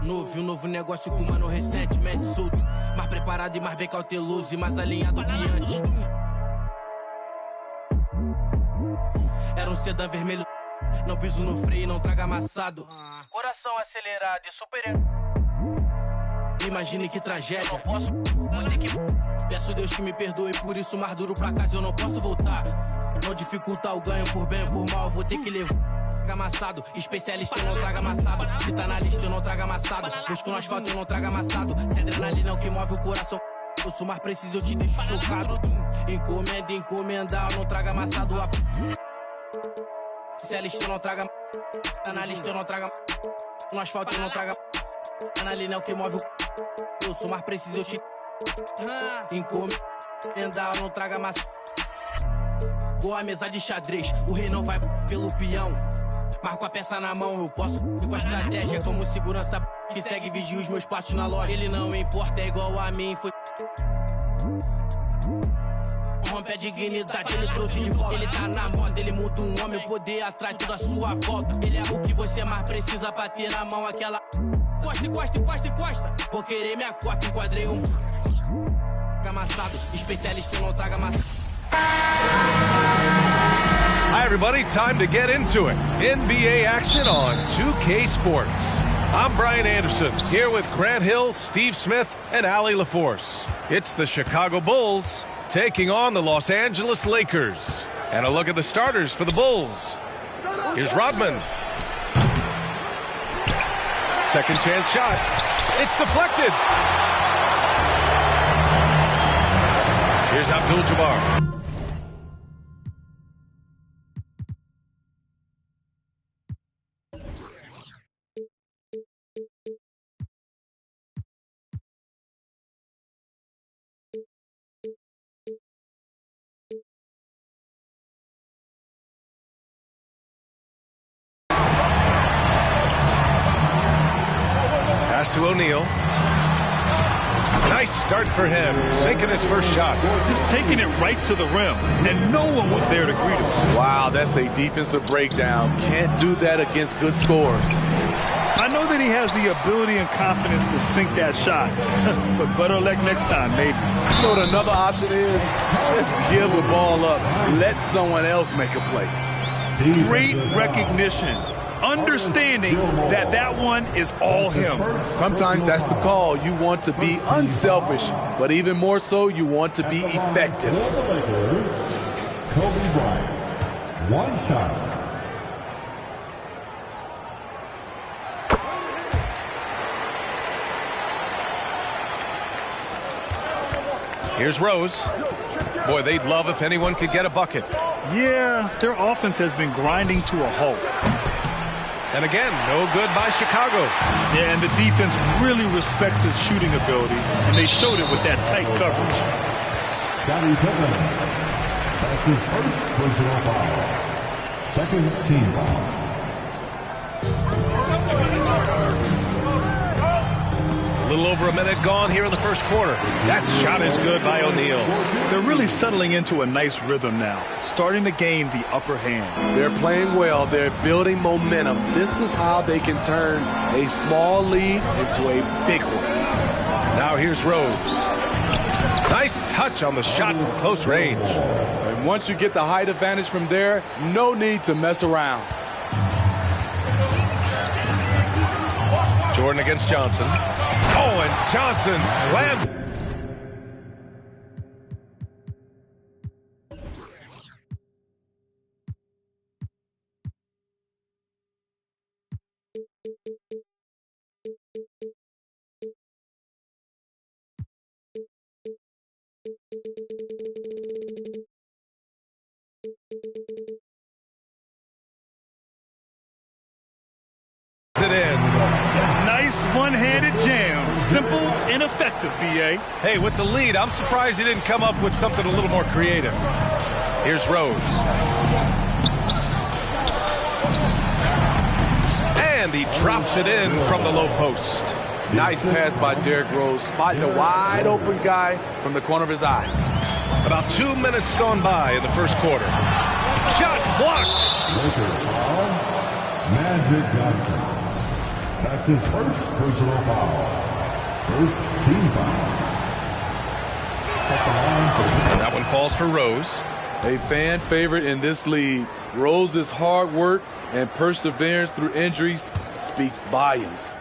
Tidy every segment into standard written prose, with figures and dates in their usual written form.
Novo, novo negócio com mano recentemente solto. Mais preparado e mais bem cauteloso e mais alinhado que antes. Era um sedã vermelho, não piso no freio, não traga amassado. Coração acelerado e super. Imagine que tragédia. Eu não posso, vou ter que. Peço Deus que me perdoe, por isso mais duro pra casa eu não posso voltar. Não dificultar o ganho por bem ou por mal, vou ter que levar. Traga amassado, especialista eu não traga amassado. Se tá na lista eu não trago amassado. Busco no asfalto eu não trago amassado. Se adrenalina é o que move o coração. Eu sou mais preciso, eu te deixo chocado. Encomenda, encomendar, eu não trago amassado. Especialista eu não traga. Tá na lista eu não trago. No asfalto eu não trago. Adrenalina é o que move o. Eu sou mais preciso, eu te. Encomendar, eu não trago amassado. Boa mesa de xadrez, o rei não vai pelo peão. Marco a peça na mão, eu posso ir com a estratégia. Como segurança que segue vigia os meus passos na loja. Ele não importa, é igual a mim, foi. Rompe a dignidade, ele trouxe de volta. Ele tá na moda, ele muda um homem, o poder atrai tudo à sua volta. Ele é o que você mais precisa pra ter na mão aquela. Encosta, encosta, encosta, encosta. Vou querer minha cota, enquadrei um. Amassado, especialista eu não traga amassado. Hi, everybody. Time to get into it. NBA action on 2K Sports. I'm Brian Anderson, here with Grant Hill, Steve Smith, and Allie LaForce. It's the Chicago Bulls taking on the Los Angeles Lakers. And a look at the starters for the Bulls. Here's Rodman. Second chance shot. It's deflected. Here's Abdul-Jabbar. Pass to O'Neal. Nice start for him, sinking his first shot. Just taking it right to the rim, and no one was there to greet him. Wow, that's a defensive breakdown. Can't do that against good scorers. I know that he has the ability and confidence to sink that shot, but better luck next time, maybe. You know what another option is? Just give the ball up. Let someone else make a play. Great recognition. Understanding that that one is all him. Sometimes that's the call. You want to be unselfish, but even more so, you want to be effective. Kobe Bryant, one shot. Here's Rose. Boy, they'd love if anyone could get a bucket. Yeah, their offense has been grinding to a halt. And again, no good by Chicago. Yeah, and the defense really respects his shooting ability, and they showed it with that tight coverage. Scottie Pippen. That's his first personal foul. Second team foul. A little over a minute gone here in the first quarter. That shot is good by O'Neal. They're really settling into a nice rhythm now, starting to gain the upper hand. They're playing well. They're building momentum. This is how they can turn a small lead into a big one. Now here's Rose. Nice touch on the shot from close range. And once you get the height advantage from there, no need to mess around. Jordan against Johnson. Oh, and Johnson slammed. It in. Nice one-handed jam. Simple and effective, B.A. Hey, with the lead, I'm surprised he didn't come up with something a little more creative. Here's Rose. And he drops it in from the low post. Nice pass by Derrick Rose, spotting a wide open guy from the corner of his eye. About 2 minutes gone by in the first quarter. Shots blocked. Lakers foul. Magic Johnson. That's his first personal foul. First team foul. And that one falls for Rose. A fan favorite in this league. Rose's hard work and perseverance through injuries speaks volumes.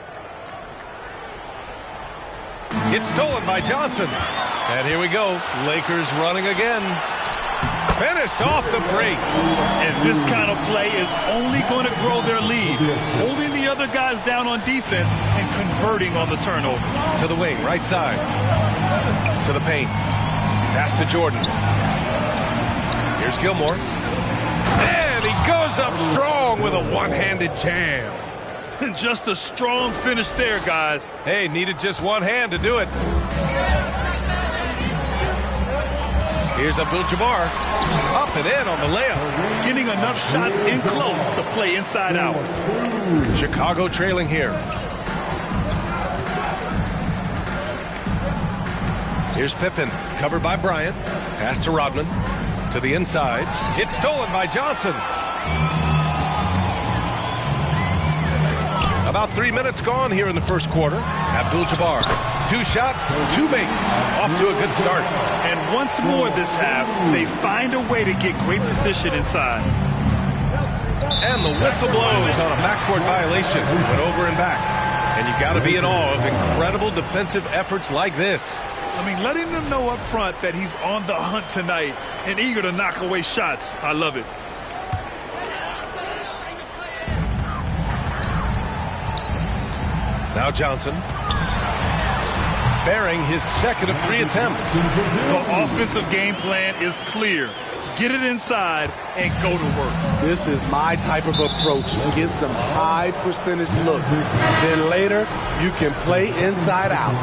It's stolen by Johnson. And here we go. Lakers running again. Finished off the break. And this kind of play is only going to grow their lead. Holding the other guys down on defense and converting on the turnover. To the wing, right side. To the paint. Pass to Jordan. Here's Gilmore. And he goes up strong with a one-handed jam. Just a strong finish there, guys. Hey, needed just one hand to do it. Here's Abdul-Jabbar. Up and in on the layup. Getting enough shots in close to play inside out. Chicago trailing here. Here's Pippen, covered by Bryant. Pass to Rodman. To the inside. It's stolen by Johnson. About 3 minutes gone here in the first quarter. Abdul-Jabbar. 2 shots, 2 makes. Off to a good start. And once more this half, they find a way to get great position inside. And the whistle blows on a backcourt violation. Went over and back. And you got to be in awe of incredible defensive efforts like this. I mean, letting them know up front that he's on the hunt tonight and eager to knock away shots. I love it. Now Johnson. Bearing his second of 3 attempts. The offensive game plan is clear. Get it inside and go to work. This is my type of approach. Get some high percentage looks. Then later, you can play inside out.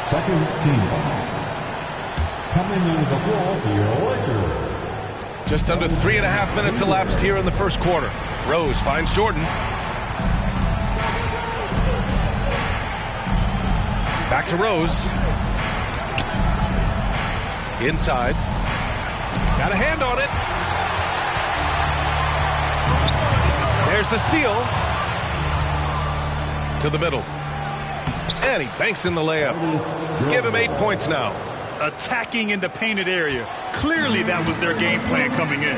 Second team foul. Coming into the floor for your Lakers. Just under 3.5 minutes elapsed here in the first quarter. Rose finds Jordan. Back to Rose. Inside. Got a hand on it. There's the steal. To the middle. And he banks in the layup. Give him 8 points now. Attacking in the painted area. Clearly that was their game plan coming in.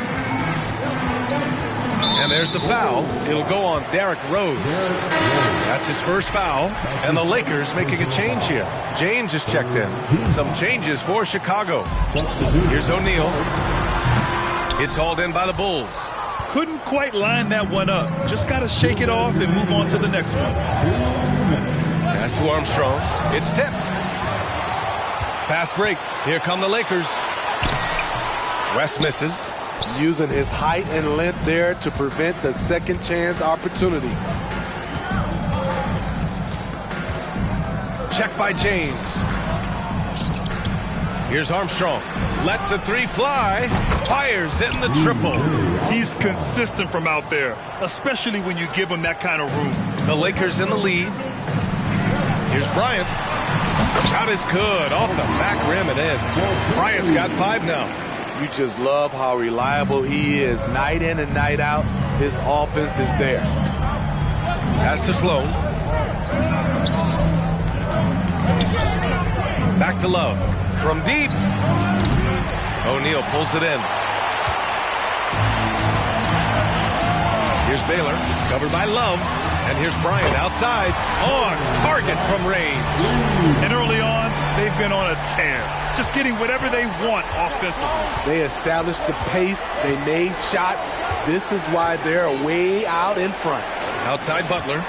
And there's the foul. It'll go on Derrick Rose. That's his first foul. And the Lakers making a change here. James has checked in. Some changes for Chicago. Here's O'Neal. It's hauled in by the Bulls. Couldn't quite line that one up. Just got to shake it off and move on to the next one. Pass to Armstrong. It's tipped. Fast break. Here come the Lakers. West misses. Using his height and length there to prevent the second chance opportunity. Check by James. Here's Armstrong. Lets the 3 fly. Fires in the triple. He's consistent from out there, especially when you give him that kind of room. The Lakers in the lead. Here's Bryant. Shot is good. Off the back rim and in. Bryant's got 5 now. You just love how reliable he is night in and night out. His offense is there. Pass to Sloan. Back to Love. From deep. O'Neal pulls it in. Here's Baylor. Covered by Love. And here's Bryant outside. On target from range. And early on, they've been on a tear. Just getting whatever they want offensively. They established the pace. They made shots. This is why they're way out in front. Outside Butler.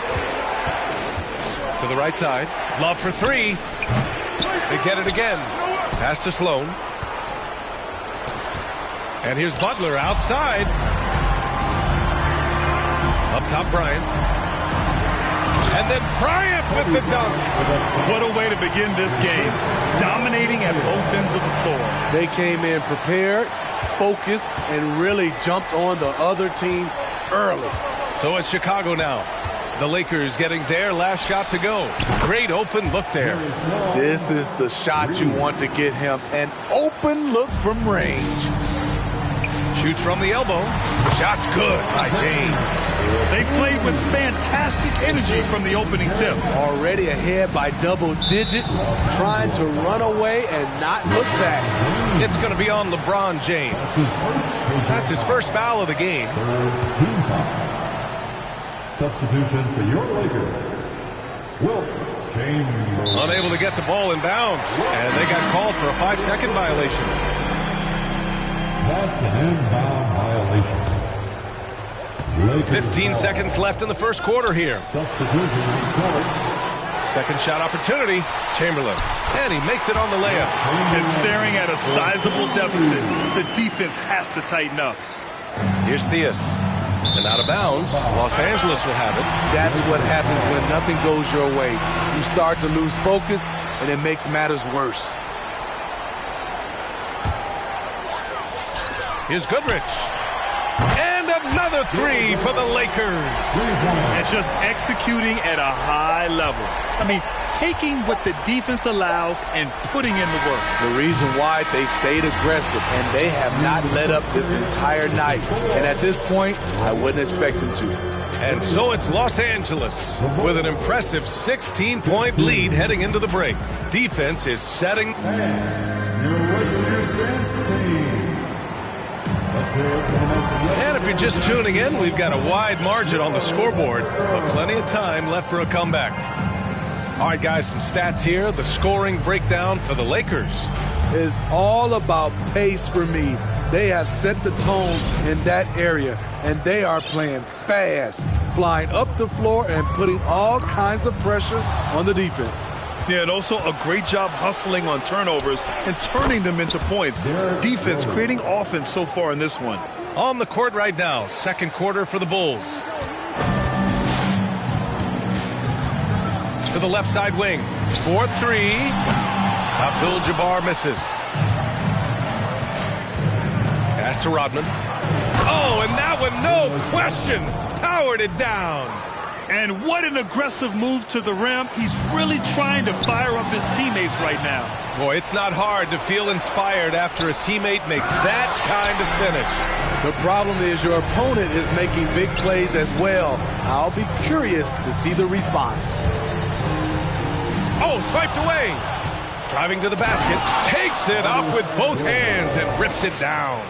To the right side. Love for 3. They get it again. Pass to Sloan. And here's Butler outside. Up top, Bryant. And then Bryant with the dunk. What a way to begin this game. Dominating at both ends of the floor. They came in prepared, focused, and really jumped on the other team early. So it's Chicago now. The Lakers getting their last shot to go. Great open look there. This is the shot you want to get him. An open look from range. Shoots from the elbow. Shot's good by James. They played with fantastic energy from the opening tip. Already ahead by double digits, trying to run away and not look back. It's going to be on LeBron James. That's his first foul of the game. Team foul. Substitution for your Lakers. Wilt Chamberlain. Unable to get the ball in bounds, and they got called for a 5-second violation. That's an inbound violation. Lakers 15 seconds left in the first quarter here. Substitution on court. Second shot opportunity. Chamberlain. And he makes it on the layup. And staring at a sizable deficit, the defense has to tighten up. Here's Theus. And out of bounds, Los Angeles will have it. That's what happens when nothing goes your way. You start to lose focus, and it makes matters worse. Here's Goodrich. And another three for the Lakers. And just executing at a high level. I mean, taking what the defense allows and putting in the work. The reason why they've stayed aggressive, and they have not let up this entire night. And at this point, I wouldn't expect them to. And so it's Los Angeles with an impressive 16-point lead heading into the break. Defense is setting. And if you're just tuning in, we've got a wide margin on the scoreboard, but plenty of time left for a comeback. All right, guys, some stats here. The scoring breakdown for the Lakers. It's all about pace for me. They have set the tone in that area, and they are playing fast, flying up the floor and putting all kinds of pressure on the defense. Yeah, and also a great job hustling on turnovers and turning them into points. Defense creating offense so far in this one. On the court right now, second quarter for the Bulls. To the left side wing. 4-3. Abdul-Jabbar misses. Pass to Rodman. Oh, and that one, no question, powered it down. And what an aggressive move to the rim. He's really trying to fire up his teammates right now. Boy, it's not hard to feel inspired after a teammate makes that kind of finish. The problem is your opponent is making big plays as well. I'll be curious to see the response. Oh, swiped away. Driving to the basket, takes it up with both hands and rips it down.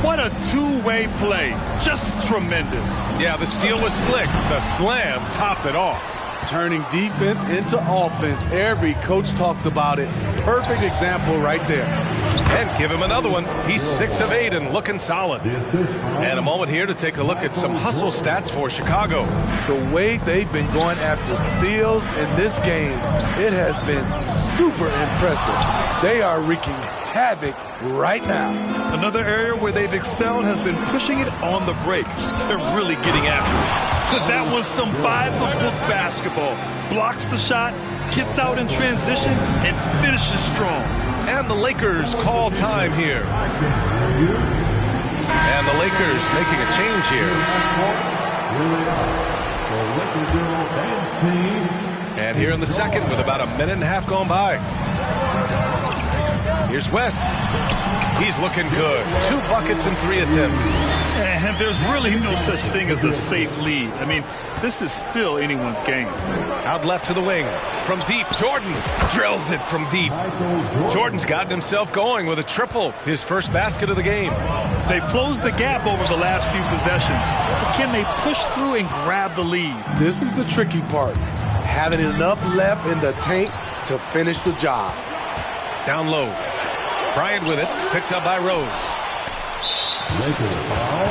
What a two-way play. Just tremendous. Yeah, the steal was slick. The slam topped it off. Turning defense into offense. Every coach talks about it. Perfect example right there. And give him another one. He's 6 of 8 and looking solid. And a moment here to take a look at some hustle stats for Chicago. The way they've been going after steals in this game, it has been super impressive. They are wreaking havoc right now. Another area where they've excelled has been pushing it on the break. They're really getting after it. That was some by-the-book basketball. Blocks the shot, gets out in transition, and finishes strong. And the Lakers call time here. And the Lakers making a change here. And here in the second with about a minute and a half gone by. Here's West. He's looking good. 2 buckets in 3 attempts. And there's really no such thing as a safe lead. I mean, this is still anyone's game. Out left to the wing. From deep, Jordan drills it from deep. Jordan's gotten himself going with a triple, his first basket of the game. They've closed the gap over the last few possessions. But can they push through and grab the lead? This is the tricky part. Having enough left in the tank to finish the job. Down low. Bryant with it, picked up by Rose. Lakers foul.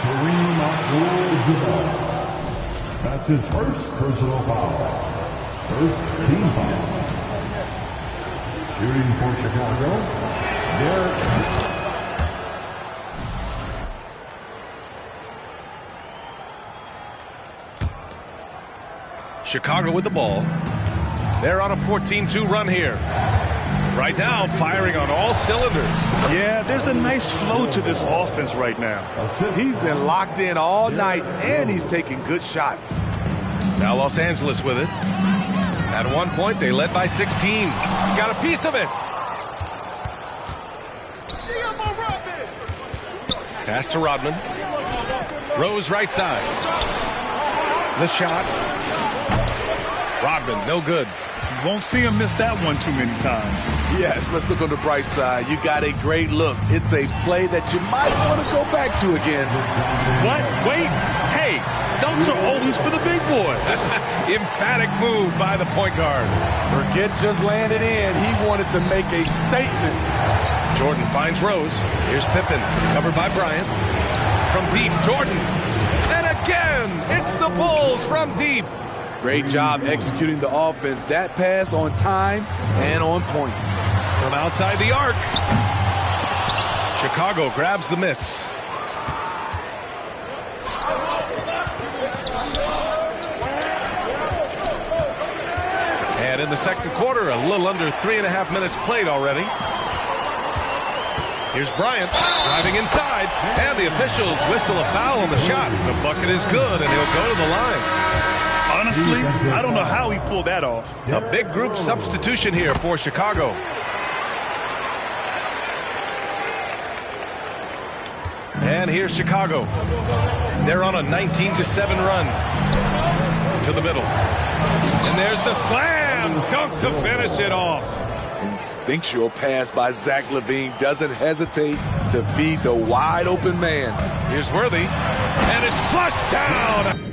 Kareem Abdul-Jabbar. That's his first personal foul. First team foul. Shooting for Chicago. Derek. Chicago with the ball. They're on a 14-2 run here. Right now, firing on all cylinders. Yeah, there's a nice flow to this offense right now. He's been locked in all night, and he's taking good shots. Now Los Angeles with it. At one point, they led by 16. Got a piece of it. Pass to Rodman. Rose right side. The shot. Rodman, no good. You won't see him miss that one too many times. Yes, let's look on the bright side. You got a great look. It's a play that you might want to go back to again. What? Wait. Hey, dunks are always for the big boys. Emphatic move by the point guard. Forget just landed in. He wanted to make a statement. Jordan finds Rose. Here's Pippen, covered by Bryant. From deep, Jordan. And again, it's the Bulls from deep. Great job executing the offense. That pass on time and on point. From outside the arc. Chicago grabs the miss. And in the second quarter, a little under 3.5 minutes played already. Here's Bryant driving inside, and the officials whistle a foul on the shot. The bucket is good, and he'll go to the line. Honestly, I don't know how he pulled that off. A big group substitution here for Chicago. And here's Chicago. They're on a 19-7 run. To the middle. And there's the slam dunk to finish it off. Instinctual pass by Zach LaVine doesn't hesitate to feed the wide open man. Here's Worthy, and it's flushed down.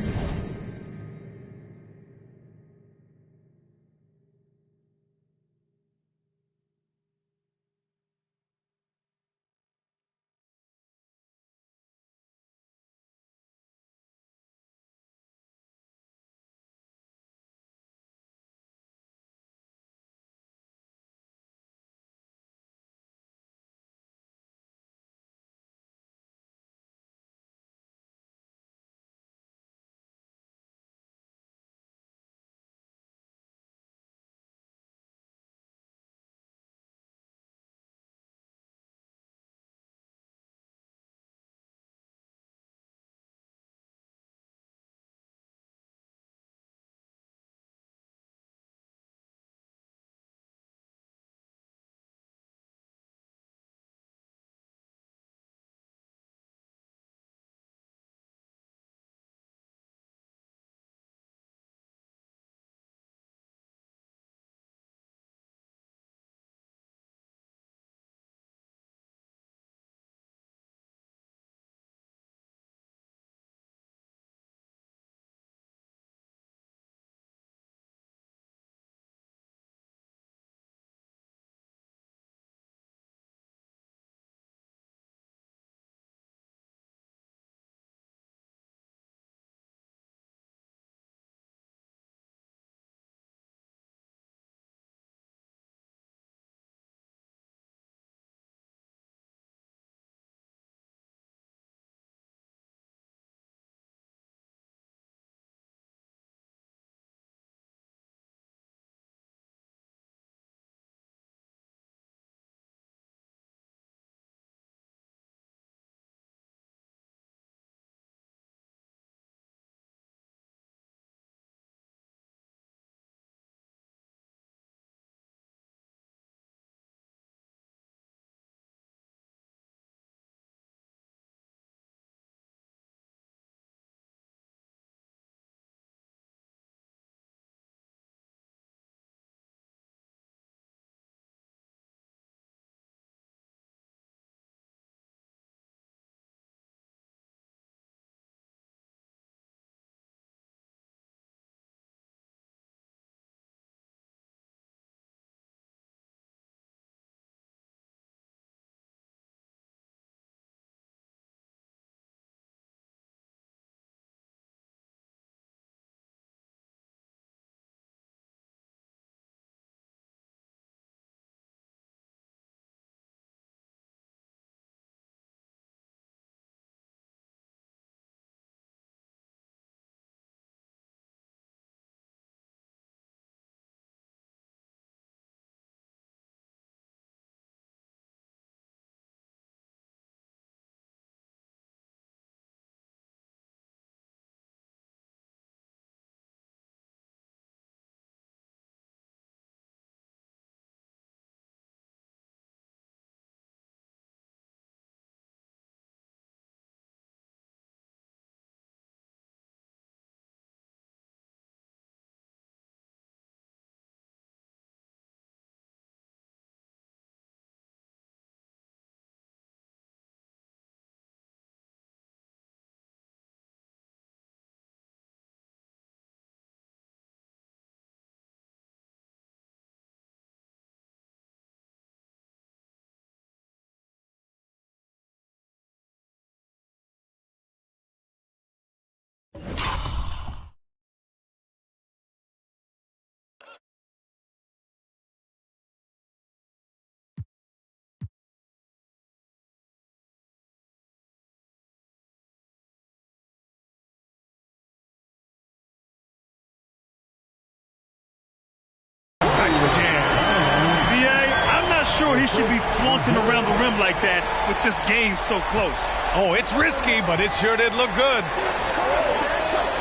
He should be flaunting around the rim like that with this game so close. Oh, it's risky, but it sure did look good.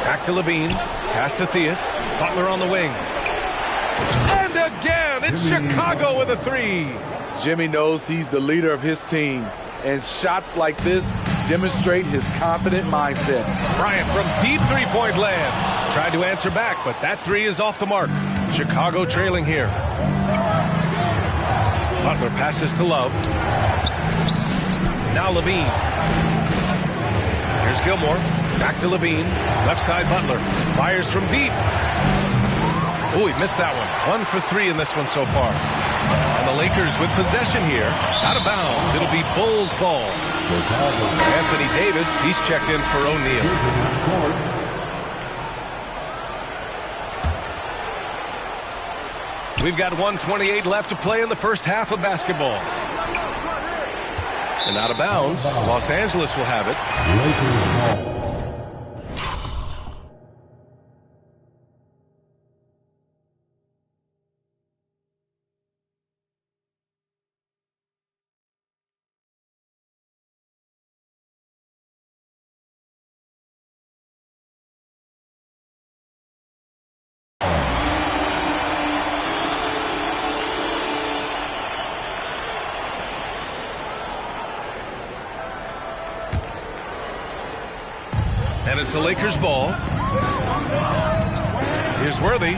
Back to Levine. Pass to Theus. Butler on the wing. And again, it's Chicago with a three. Jimmy knows he's the leader of his team, and shots like this demonstrate his confident mindset. Bryant from deep three-point land. Tried to answer back, but that three is off the mark. Chicago trailing here. Butler passes to Love. Now Levine. Here's Gilmore. Back to Levine. Left side Butler. Fires from deep. Oh, he missed that one. 1 for 3 in this one so far. And the Lakers with possession here. Out of bounds. It'll be Bulls ball. Anthony Davis, he's checked in for O'Neal. We've got 1:28 left to play in the first half of basketball. And out of bounds, Los Angeles will have it. And it's the Lakers ball. Here's Worthy.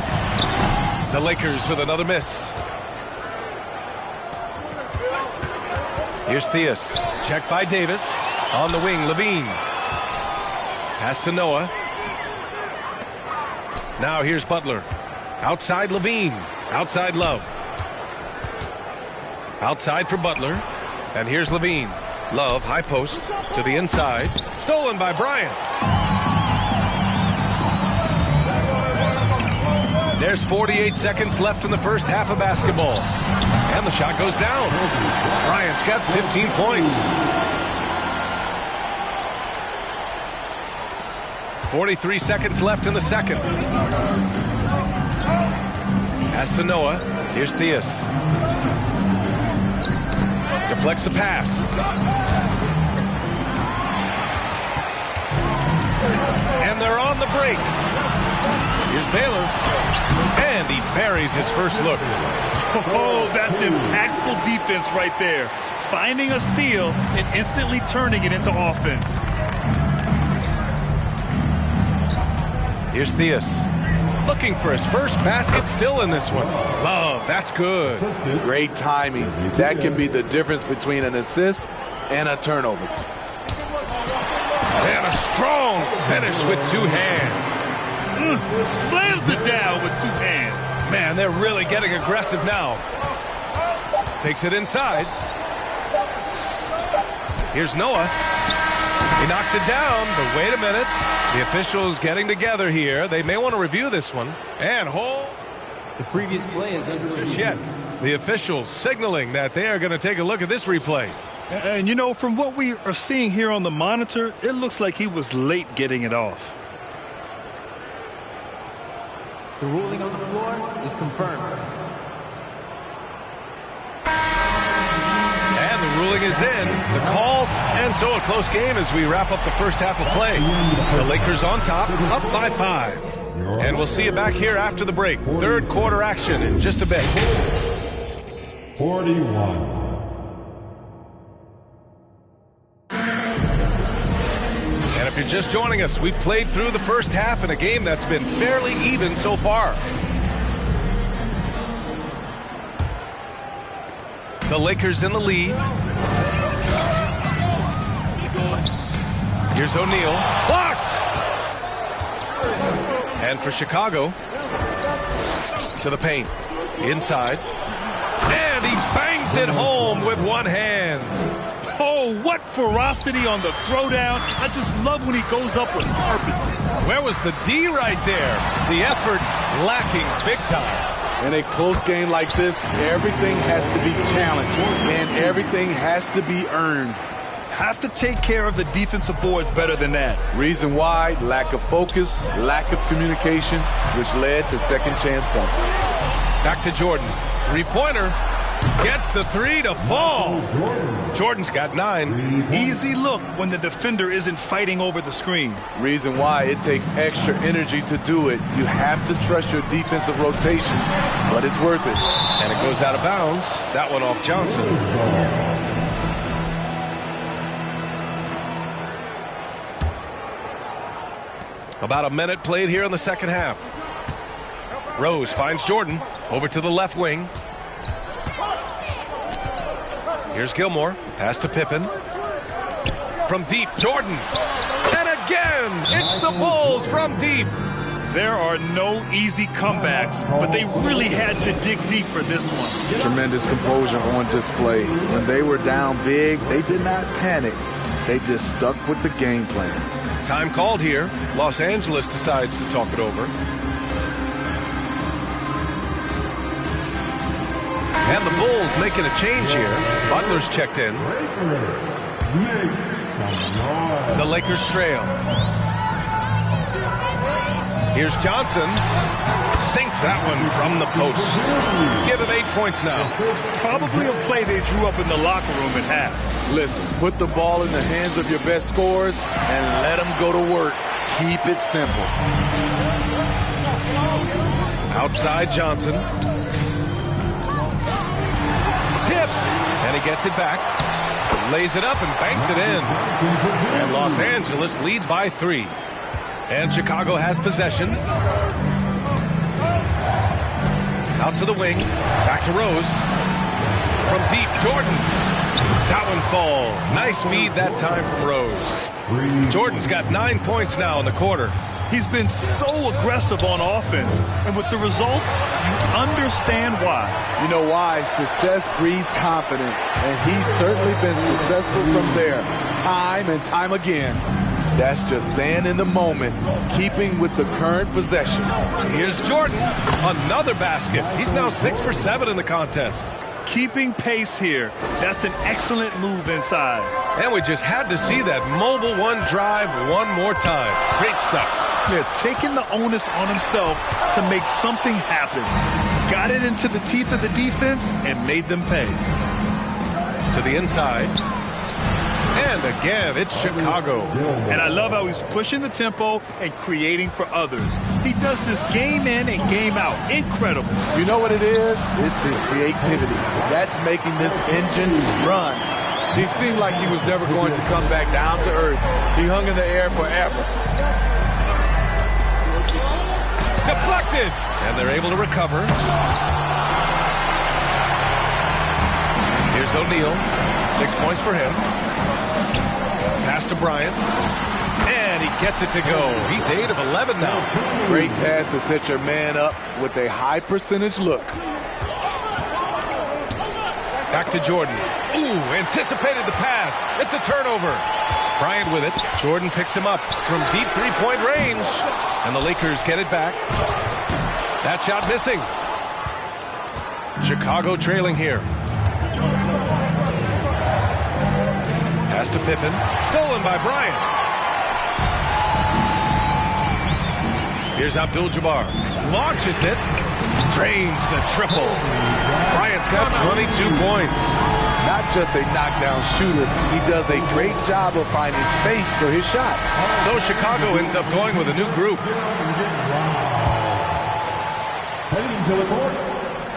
The Lakers with another miss. Here's Theus. Checked by Davis. On the wing, Levine. Pass to Noah. Now here's Butler. Outside Levine. Outside Love. Outside for Butler. And here's Levine. Love, high post, to the inside. Stolen by Bryant. There's 48 seconds left in the first half of basketball. And the shot goes down. Bryant's got 15 points. 43 seconds left in the second. Pass to Noah. Here's Theus. Deflects the pass. And they're on the break. Here's Baylor. And he buries his first look. Oh, that's impactful defense right there. Finding a steal and instantly turning it into offense. Here's Theus. Looking for his first basket, still in this one. Love, that's good. Great timing. That can be the difference between an assist and a turnover. And a strong finish with two hands. Slams it down with two hands. Man, they're really getting aggressive now. Takes it inside. Here's Noah. He knocks it down, but wait a minute. The officials getting together here. They may want to review this one. And hold. The previous play is under Just yet. The officials signaling that they are going to take a look at this replay. And, you know, from what we are seeing here on the monitor, it looks like he was late getting it off. The ruling on the floor is confirmed. And the ruling is in. The calls, and so a close game as we wrap up the first half of play. The Lakers on top, up by 5. And we'll see you back here after the break. Third quarter action in just a bit. 41. And if you're just joining us, we've played through the first half in a game that's been fairly even so far. The Lakers in the lead. Here's O'Neal. Blocked! And for Chicago, to the paint. Inside. And he bangs it home with one hand. Oh, what ferocity on the throwdown. I just love when he goes up with purpose. Where was the D right there? The effort lacking big time. In a close game like this, everything has to be challenged, and everything has to be earned. Have to take care of the defensive boards better than that. Reason why? Lack of focus, lack of communication, which led to second chance points. Back to Jordan. Three-pointer. Gets the three to fall. Jordan's got 9. Easy look when the defender isn't fighting over the screen. Reason why it takes extra energy to do it. You have to trust your defensive rotations, but it's worth it. And it goes out of bounds. That one off Johnson. About a minute played here in the second half. Rose finds Jordan over to the left wing. Here's Gilmore. Pass to Pippen. From deep, Jordan. And again, it's the Bulls from deep. There are no easy comebacks, but they really had to dig deep for this one. Tremendous composure on display. When they were down big, they did not panic. They just stuck with the game plan. Time called here. Los Angeles decides to talk it over. And the Bulls making a change here. Butler's checked in. The Lakers trail. Here's Johnson. Sinks that one from the post. Give him 8 points now. Probably a play they drew up in the locker room at half. Listen, put the ball in the hands of your best scorers and let them go to work. Keep it simple. Outside Johnson. Tipped, and he gets it back. Lays it up and banks it in. And Los Angeles leads by 3. And Chicago has possession. Out to the wing. Back to Rose. From deep, Jordan. That one falls. Nice feed that time from Rose. Jordan's got 9 points now in the quarter. He's been so aggressive on offense, and with the results, you understand why. You know why? Success breeds confidence, and he's certainly been successful from there, time and time again. That's just staying in the moment, keeping with the current possession. Here's Jordan, another basket. He's now 6 for 7 in the contest. Keeping pace here. That's an excellent move inside. And we just had to see that mobile one drive one more time. Great stuff. Yeah, taking the onus on himself to make something happen. Got it into the teeth of the defense and made them pay. To the inside. And again, it's Chicago. And I love how he's pushing the tempo and creating for others. He does this game in and game out. Incredible. You know what it is? It's his creativity. That's making this engine run. He seemed like he was never going to come back down to earth. He hung in the air forever. Deflected. And they're able to recover. Here's O'Neal. 6 points for him. Pass to Bryant. And he gets it to go. He's 8 of 11 now. Great pass to set your man up with a high percentage look. Back to Jordan. Ooh, anticipated the pass. It's a turnover. Bryant with it. Jordan picks him up from deep three-point range. And the Lakers get it back. That shot missing. Chicago trailing here. Pass to Pippen. Stolen by Bryant. Here's Abdul-Jabbar. Launches it. Drains the triple. Bryant's got 22 points. Not just a knockdown shooter, he does a great job of finding space for his shot. So Chicago ends up going with a new group.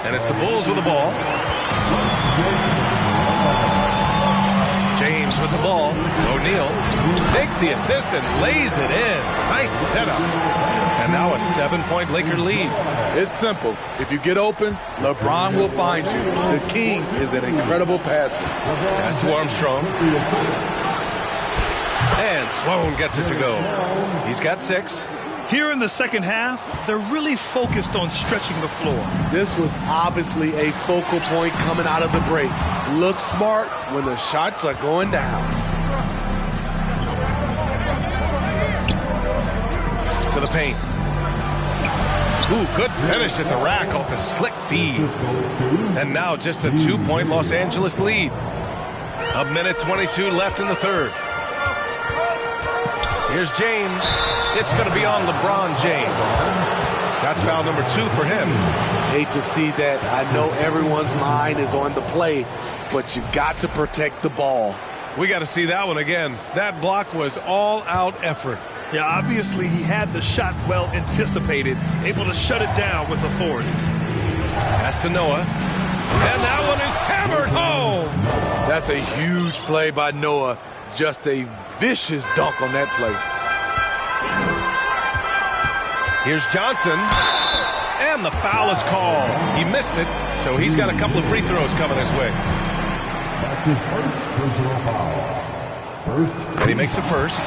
And it's the Bulls with the ball. James with the ball. O'Neal takes the assist and lays it in. Nice setup. And now a 7-point Laker lead. It's simple. If you get open, LeBron will find you. The king is an incredible passer. Pass to Armstrong. And Sloan gets it to go. He's got 6. Here in the second half, they're really focused on stretching the floor. This was obviously a focal point coming out of the break. Look smart when the shots are going down. To the paint. Ooh, good finish at the rack off the slick feed. And now just a 2-point Los Angeles lead. A minute 22 left in the third. Here's James. It's going to be on LeBron James. That's foul number 2 for him. Hate to see that. I know everyone's mind is on the play, but you got to protect the ball. We got to see that one again. That block was all-out effort. Yeah, obviously he had the shot well anticipated, able to shut it down with authority. Pass to Noah. And that one is hammered home. That's a huge play by Noah. Just a vicious dunk on that play. Here's Johnson. And the foul is called. He missed it, so he's got a couple of free throws coming his way. That's his first personal foul. And he makes the first.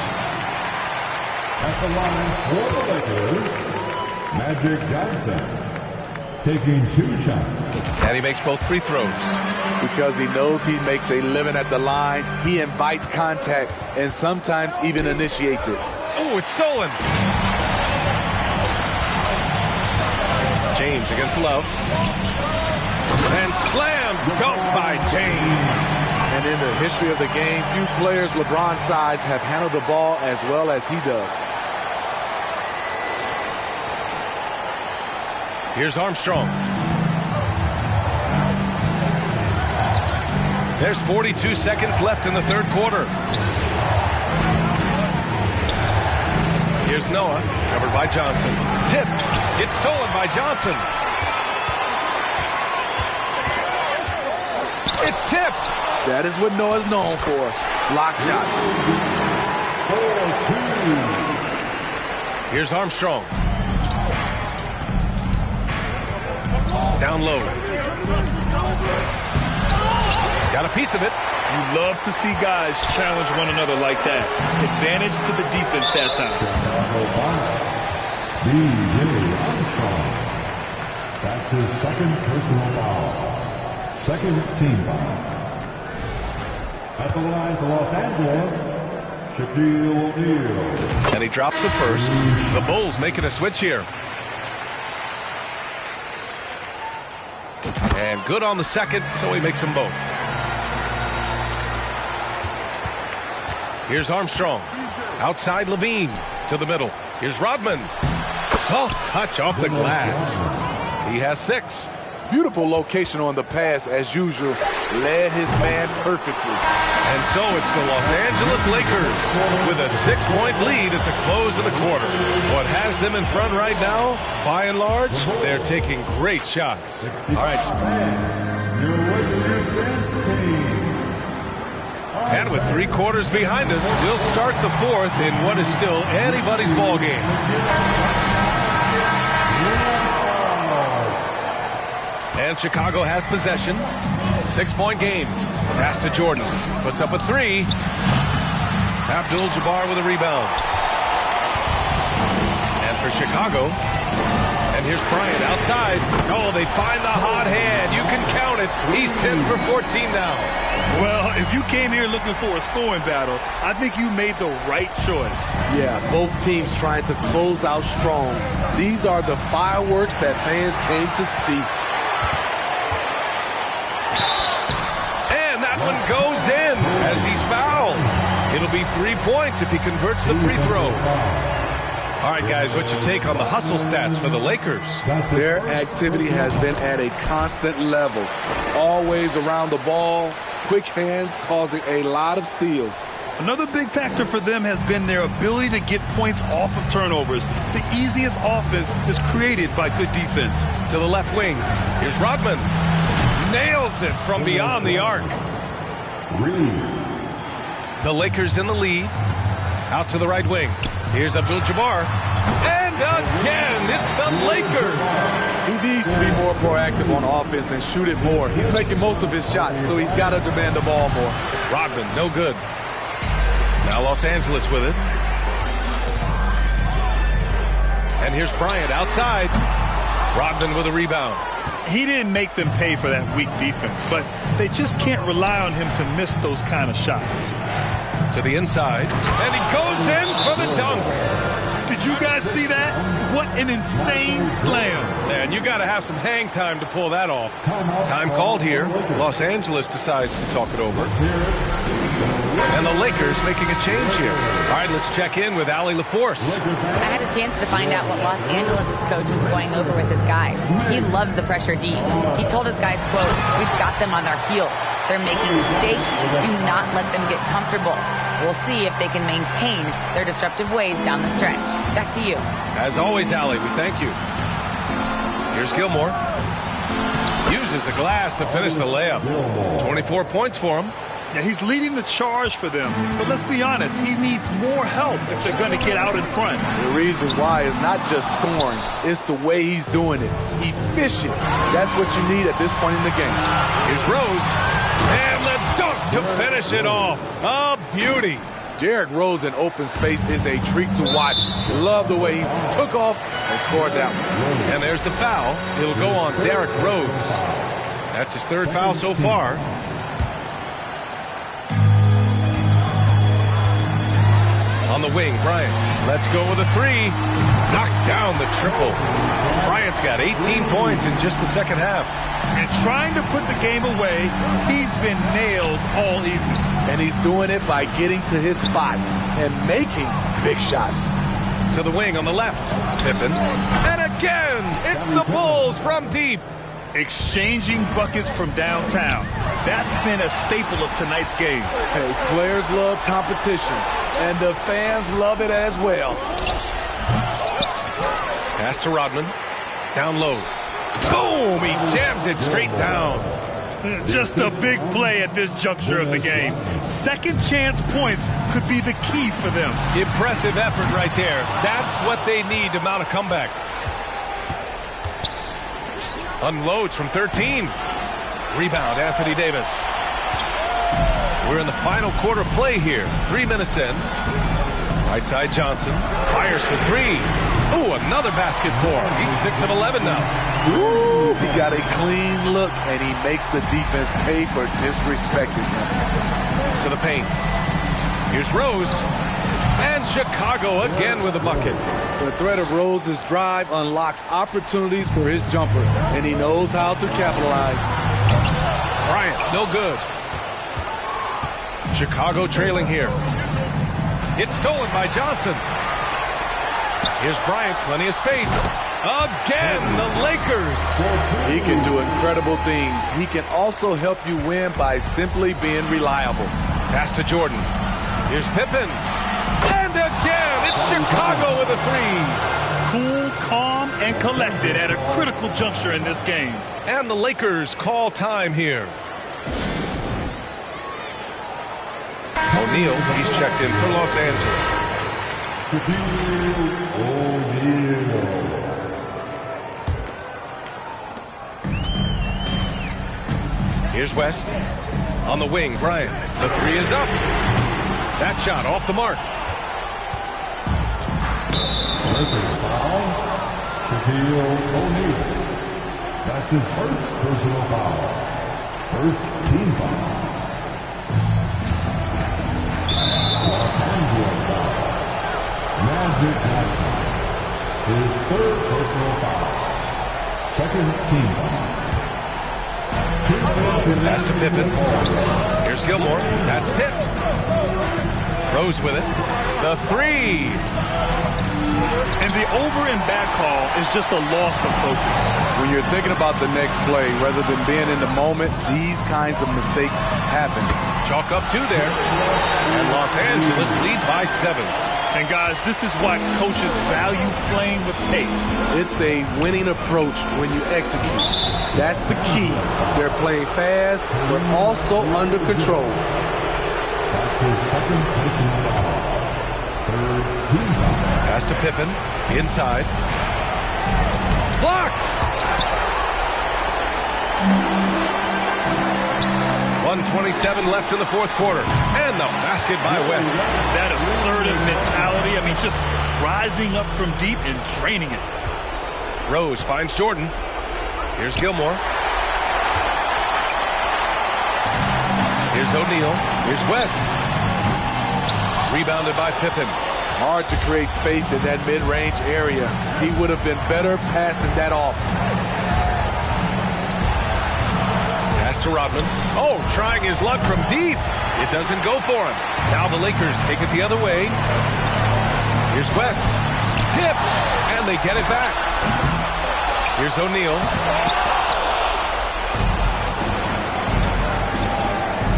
At the line for the Lakers, Magic Johnson, taking 2 shots. And he makes both free throws. Because he knows he makes a living at the line, he invites contact and sometimes even initiates it. Oh, it's stolen. James against Love. And slam dunk by James. And in the history of the game, few players LeBron's size have handled the ball as well as he does. Here's Armstrong. There's 42 seconds left in the third quarter. Here's Noah, covered by Johnson. Tipped. It's stolen by Johnson. It's tipped. That is what Noah's known for. Block shots. 4-2. Here's Armstrong. Down low. Got a piece of it. You love to see guys challenge one another like that. Advantage to the defense that time. B.J. Armstrong. That's his second personal foul. Second team foul. At the line for Los Angeles, Shaquille O'Neal. And he drops the first. The Bulls making a switch here. And good on the second, so he makes them both. Here's Armstrong. Outside Levine to the middle. Here's Rodman. Soft touch off the glass. He has 6. Beautiful location on the pass as usual. Led his man perfectly. And so it's the Los Angeles Lakers with a 6-point lead at the close of the quarter. What has them in front right now, by and large, they're taking great shots. All right. And with 3 quarters behind us, we'll start the fourth in what is still anybody's ball game. And Chicago has possession. 6-point game. Pass to Jordan. Puts up a 3. Abdul-Jabbar with a rebound. And for Chicago. And here's Bryant outside. Oh, they find the hot hand. You can count it. He's 10 for 14 now. Well, if you came here looking for a scoring battle, I think you made the right choice. Yeah, both teams trying to close out strong. These are the fireworks that fans came to see. One goes in as he's fouled. It'll be 3 points if he converts the free throw. All right, guys, what's your take on the hustle stats for the Lakers? Their activity has been at a constant level. Always around the ball, quick hands causing a lot of steals. Another big factor for them has been their ability to get points off of turnovers. The easiest offense is created by good defense. To the left wing, here's Rodman. Nails it from beyond the arc. The Lakers in the lead. Out to the right wing. Here's Abdul-Jabbar. And again, it's the Lakers. He needs to be more proactive on offense and shoot it more. He's making most of his shots, so he's got to demand the ball more. Rodman, no good. Now Los Angeles with it. And here's Bryant outside. Rodman with a rebound. He didn't make them pay for that weak defense, but they just can't rely on him to miss those kind of shots. To the inside, and he goes in for the dunk. Did you guys see that? What an insane slam. Man, you got to have some hang time to pull that off. Time called here. Los Angeles decides to talk it over. And the Lakers making a change here. All right, let's check in with Allie LaForce. I had a chance to find out what Los Angeles' coach was going over with his guys. He loves the pressure deep. He told his guys, quote, "We've got them on their heels. They're making mistakes. Do not let them get comfortable. We'll see if they can maintain their disruptive ways down the stretch." Back to you. As always, Allie, we thank you. Here's Gilmore. Uses the glass to finish the layup. 24 points for him. Yeah, he's leading the charge for them. But let's be honest, he needs more help if they're going to get out in front. The reason why is not just scoring, it's the way he's doing it. Efficient. That's what you need at this point in the game. Here's Rose. And the dunk to finish it off. A beauty. Derrick Rose in open space is a treat to watch. Love the way he took off and scored that one. And there's the foul. It'll go on Derrick Rose. That's his third foul so far. On the wing, Bryant. Let's go with a three. Knocks down the triple. Bryant's got 18 points in just the second half. And trying to put the game away, he's been nails all evening. And he's doing it by getting to his spots and making big shots. To the wing on the left. Pippen. And again, it's the Bulls from deep. Exchanging buckets from downtown. That's been a staple of tonight's game. Hey, players love competition, and the fans love it as well. Pass to Rodman. Down low. Boom! He jams it straight down. Just a big play at this juncture of the game. Second chance points could be the key for them. Impressive effort right there. That's what they need to mount a comeback. Unloads from 13. Rebound, Anthony Davis. We're in the final quarter play here. 3 minutes in. Right side Johnson. Fires for three. Ooh, another basket for him. He's 6 of 11 now. Ooh, he got a clean look, and he makes the defense pay for disrespecting him. To the paint. Here's Rose. And Chicago again with a bucket. The threat of Rose's drive unlocks opportunities for his jumper, and he knows how to capitalize. Bryant, no good. Chicago trailing here. It's stolen by Johnson. Here's Bryant, plenty of space. Again, the Lakers. He can do incredible things. He can also help you win by simply being reliable. Pass to Jordan. Here's Pippen. And again, it's Chicago with a three. Cool, calm, and collected at a critical juncture in this game. And the Lakers call time here. O'Neal, he's checked in for Los Angeles. Here's West. On the wing, Bryant. The three is up. That shot off the mark. Lakers foul. Shaquille O'Neal. That's his first personal foul. First team foul. Los Angeles foul. Magic Johnson. His third personal foul. Second team foul. Pass to Pippen. Here's Gilmore. That's tipped. Rose with it. The three. And the over and back call is just a loss of focus. When you're thinking about the next play, rather than being in the moment, these kinds of mistakes happen. Chalk up two there. And Los Angeles leads by 7. And guys, this is why coaches value playing with pace. It's a winning approach when you execute. That's the key. They're playing fast, but also under control. That's his second personal foul. Third team foul. Pass to Pippen. Inside. Blocked! 1:27 left in the fourth quarter. And the basket by West. That assertive mentality, I mean, just rising up from deep and draining it. Rose finds Jordan. Here's Gilmore. Here's O'Neal. Here's West. Rebounded by Pippen. Hard to create space in that mid-range area. He would have been better passing that off. Pass to Rodman. Oh, trying his luck from deep. It doesn't go for him. Now the Lakers take it the other way. Here's West. Tipped. And they get it back. Here's O'Neal.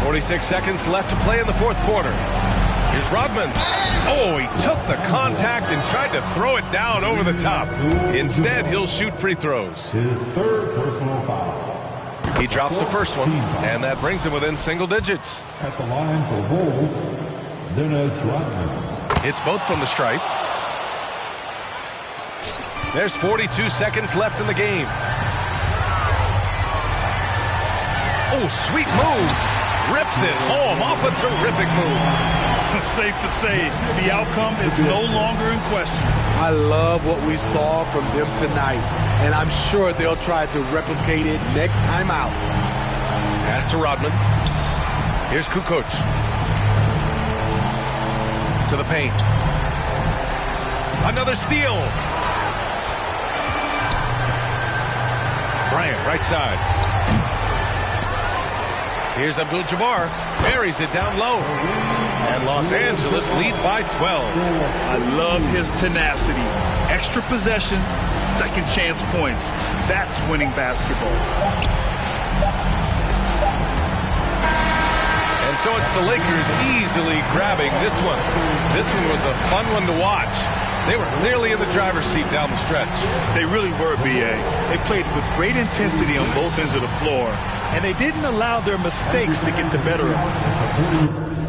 46 seconds left to play in the fourth quarter. Here's Rodman. Oh, he took the contact and tried to throw it down over the top. Instead, he'll shoot free throws. His third personal foul. He drops the first one, and that brings him within single digits. At the line for Bulls, Dennis Rodman. Hits both from the stripe. There's 42 seconds left in the game. Oh, sweet move. Rips it home off a terrific move. Safe to say, the outcome is no longer in question. I love what we saw from them tonight, and I'm sure they'll try to replicate it next time out. Pass to Rodman. Here's Kukoc. To the paint. Another steal. Bryant, right side. Here's Abdul-Jabbar. Buries it down low. And Los Angeles leads by 12. I love his tenacity. Extra possessions, second chance points. That's winning basketball. And so it's the Lakers easily grabbing this one. This one was a fun one to watch. They were clearly in the driver's seat down the stretch. They really were, B.A. They played with great intensity on both ends of the floor, and they didn't allow their mistakes to get the better of them.